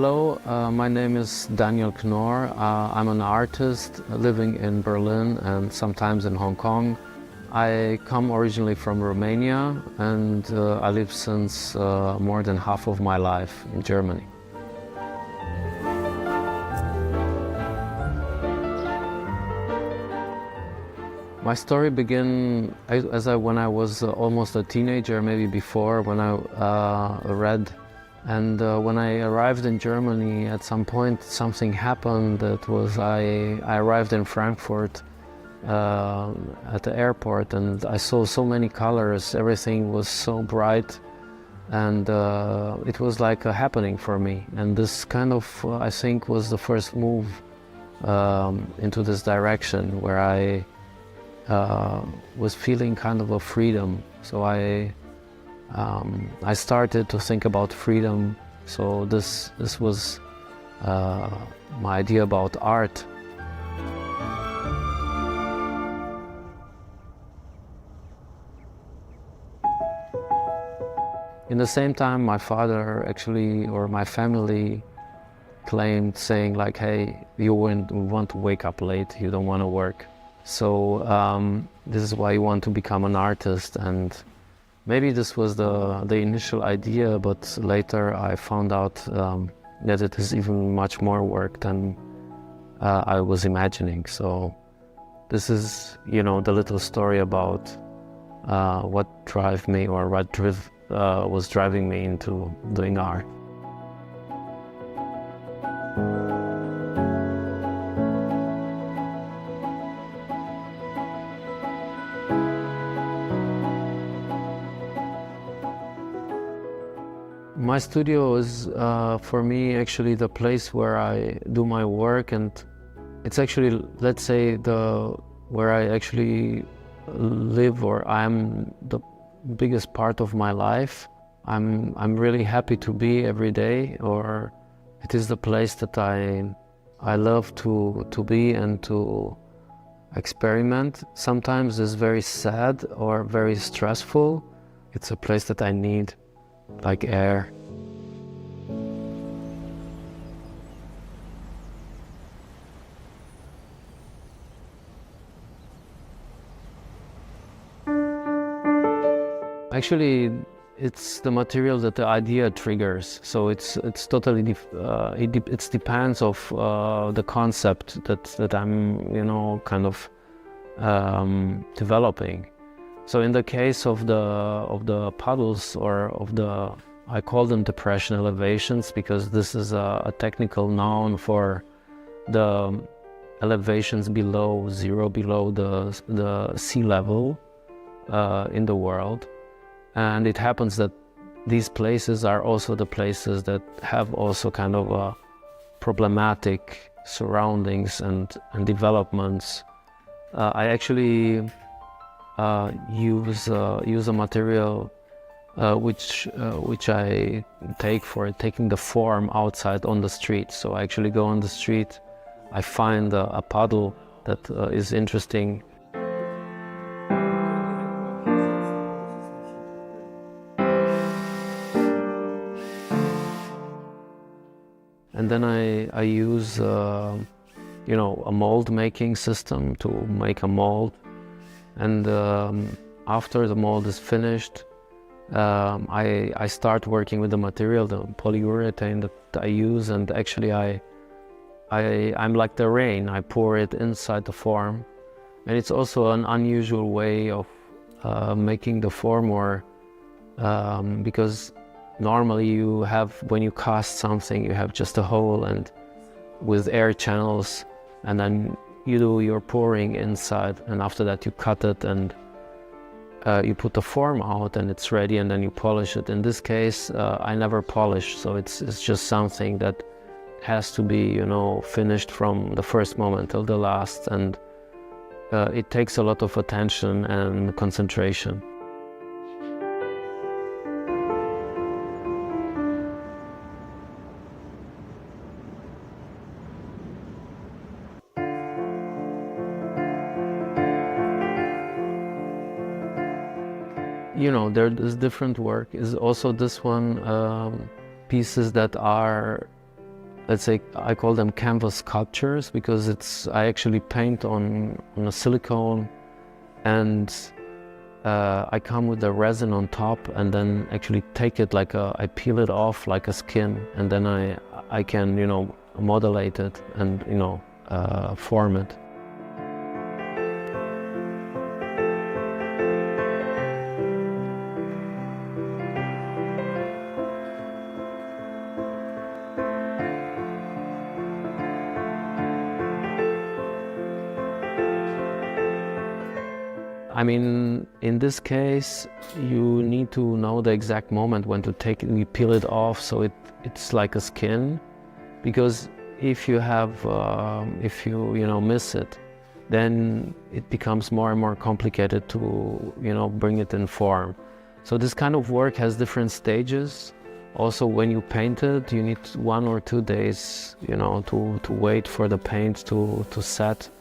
Hello, my name is Daniel Knorr. I'm an artist living in Berlin and sometimes in Hong Kong. I come originally from Romania and I live since more than half of my life in Germany. My story began when I was almost a teenager, maybe before, when I read. And when I arrived in Germany, at some point something happened. That was I arrived in Frankfurt at the airport, and I saw so many colors. Everything was so bright, and it was like a happening for me. And this kind of, I think, was the first move into this direction, where I was feeling kind of a freedom. So I started to think about freedom. So this was my idea about art. In the same time, my father actually, or my family, claimed, saying like, "Hey, you want to wake up late. You don't want to work. So this is why you want to become an artist." And maybe this was the initial idea, but later I found out that it is even much more work than I was imagining. So this is, the little story about what drove me, or what was driving me into doing art. My studio is, for me, actually the place where I do my work, and it's actually, let's say, where I actually live, or I'm the biggest part of my life. I'm really happy to be every day, or it is the place that I love to be and to experiment. Sometimes it's very sad or very stressful. It's a place that I need, like air. Actually, it's the material that the idea triggers. So it's totally it depends of the concept that I'm kind of developing. So in the case of the puddles, or I call them depression elevations, because this is a technical noun for the elevations below zero, below the sea level in the world. And it happens that these places are also the places that have also kind of problematic surroundings and developments. I actually use a material which I take for taking the form outside on the street. So I actually go on the street, I find a puddle that is interesting. And then I use a mold making system to make a mold. And after the mold is finished, I start working with the material, the polyurethane that I use, and actually I'm like the rain. I pour it inside the form, and it's also an unusual way of making the form, or because normally when you cast something, you have just a hole and with air channels, and then you do your pouring inside, and after that you cut it and you put the form out and it's ready, and then you polish it. In this case, I never polish, so it's just something that has to be, finished from the first moment till the last, and it takes a lot of attention and concentration. There is different work. Is also this one pieces that are let's say, I call them canvas sculptures because I actually paint on a silicone, and I come with the resin on top and then actually take it I peel it off like a skin, and then I can, modulate it and, form it. I mean, in this case, you need to know the exact moment when to take it, you peel it off so it's like a skin, because if you miss it, then it becomes more and more complicated to, bring it in form. So this kind of work has different stages. Also, when you paint it, you need 1 or 2 days, to wait for the paint to set.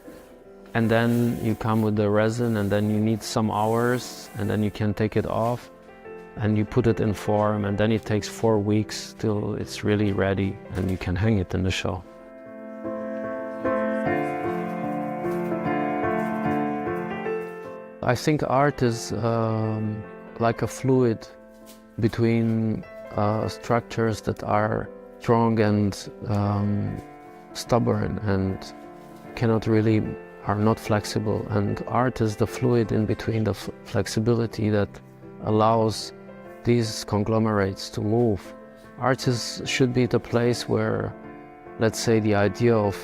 And then you come with the resin, and then you need some hours, and then you can take it off and you put it in form, and then it takes 4 weeks till it's really ready and you can hang it in the show. I think art is like a fluid between structures that are strong and stubborn and are not flexible, and art is the fluid in between, the flexibility that allows these conglomerates to move. Art should be the place where, let's say, the idea of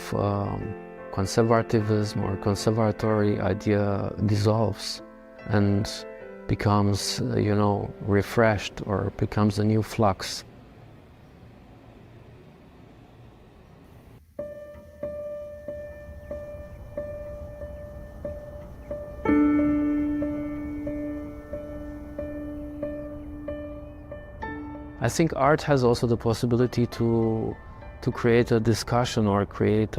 conservatism or conservatory idea dissolves and becomes, refreshed, or becomes a new flux. I think art has also the possibility to create a discussion, or create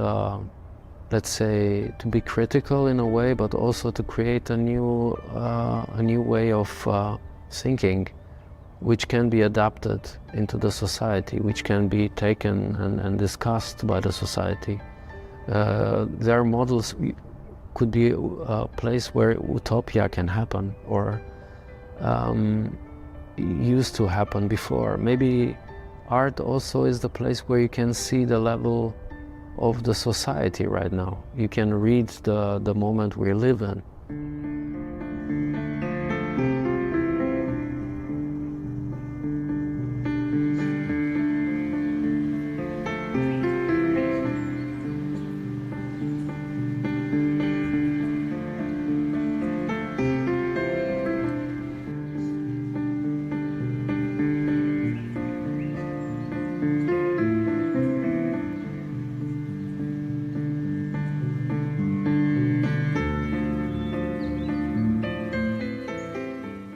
let's say, to be critical in a way, but also to create a new way of thinking, which can be adapted into the society, which can be taken and discussed by the society. Their models could be a place where utopia can happen, or used to happen before. Maybe art also is the place where you can see the level of the society right now. You can read the moment we live in.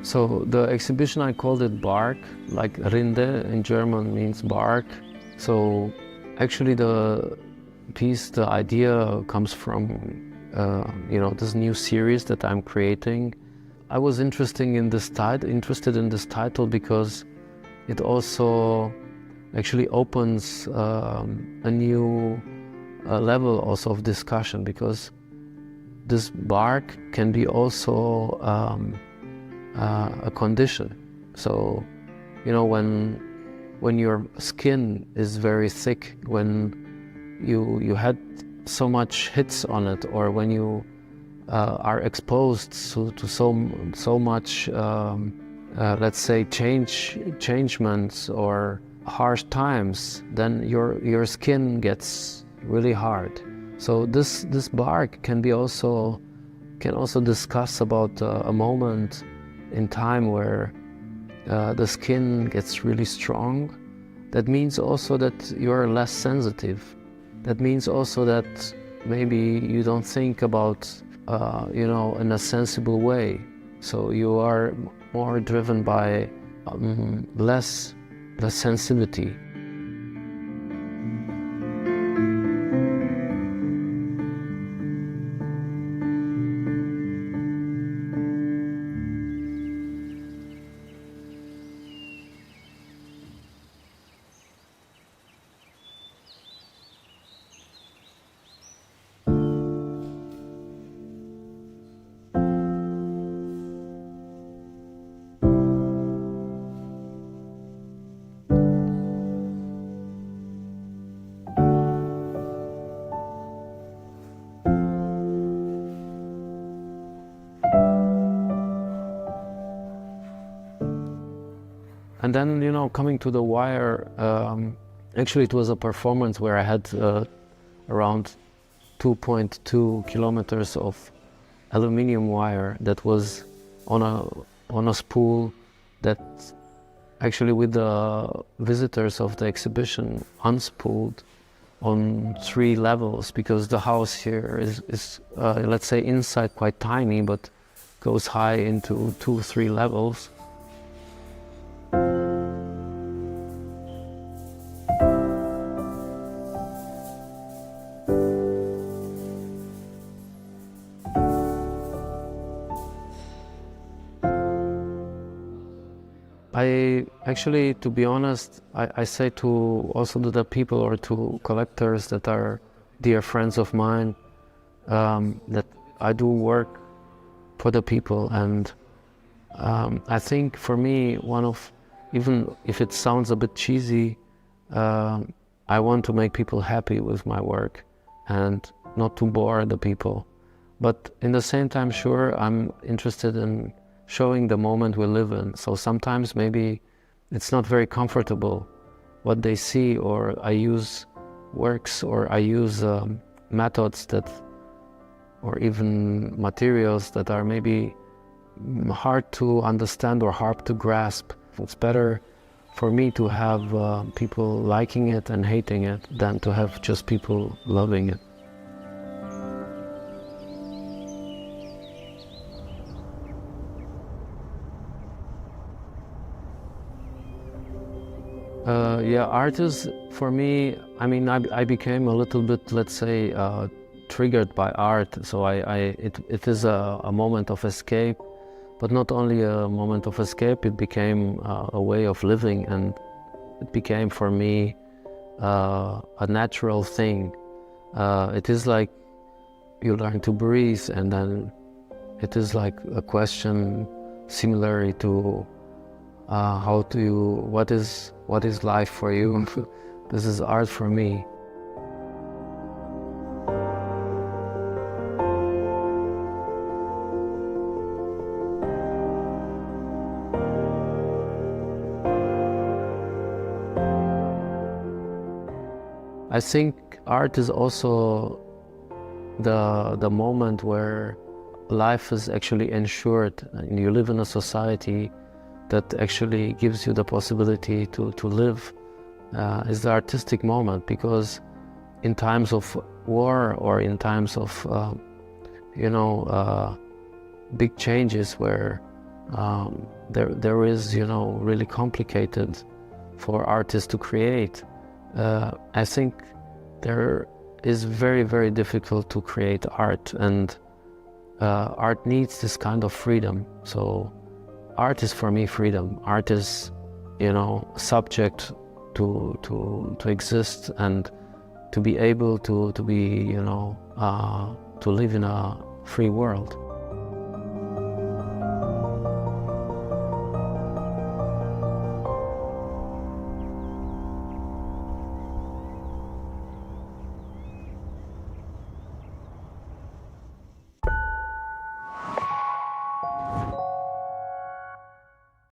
So the exhibition, I called it Bark, like Rinde in German means bark. So actually the piece, the idea comes from this new series that I'm creating. I was interested in this title because it also actually opens a new level also of discussion, because this bark can be also a condition. So, when your skin is very thick, when you had so much hits on it, or when you are exposed to so much, let's say, changements or harsh times, then your skin gets really hard. So this bark can also discuss about a moment in time where the skin gets really strong. That means also that you're less sensitive. That means also that maybe you don't think about, in a sensible way. So you are more driven by less sensitivity. And then, you know, coming to the wire, actually it was a performance where I had around 2.2 kilometers of aluminium wire that was on a spool that actually with the visitors of the exhibition unspooled on 3 levels, because the house here is let's say inside quite tiny, but goes high into 2-3 levels. I actually, to be honest, I say to also to the people or to collectors that are dear friends of mine, that I do work for the people, and I think for me, even if it sounds a bit cheesy, I want to make people happy with my work and not to bore the people. But in the same time, sure, I'm interested in showing the moment we live in. So sometimes maybe it's not very comfortable what they see, or I use works, or I use methods that, or even materials that are maybe hard to understand or hard to grasp. It's better for me to have people liking it and hating it than to have just people loving it. Yeah, art is, for me, I mean, I became a little bit, let's say, triggered by art. So it is a moment of escape, but not only a moment of escape, it became a way of living, and it became for me a natural thing. It is like you learn to breathe, and then it is like a question similarly to what is life for you? This is art for me. I think art is also the moment where life is actually ensured, and you live in a society that actually gives you the possibility to live, is the artistic moment. Because in times of war, or in times of big changes where there is really complicated for artists to create, I think there is very, very difficult to create art, and art needs this kind of freedom. So art is for me freedom. Art is, subject to exist and to be able to live in a free world.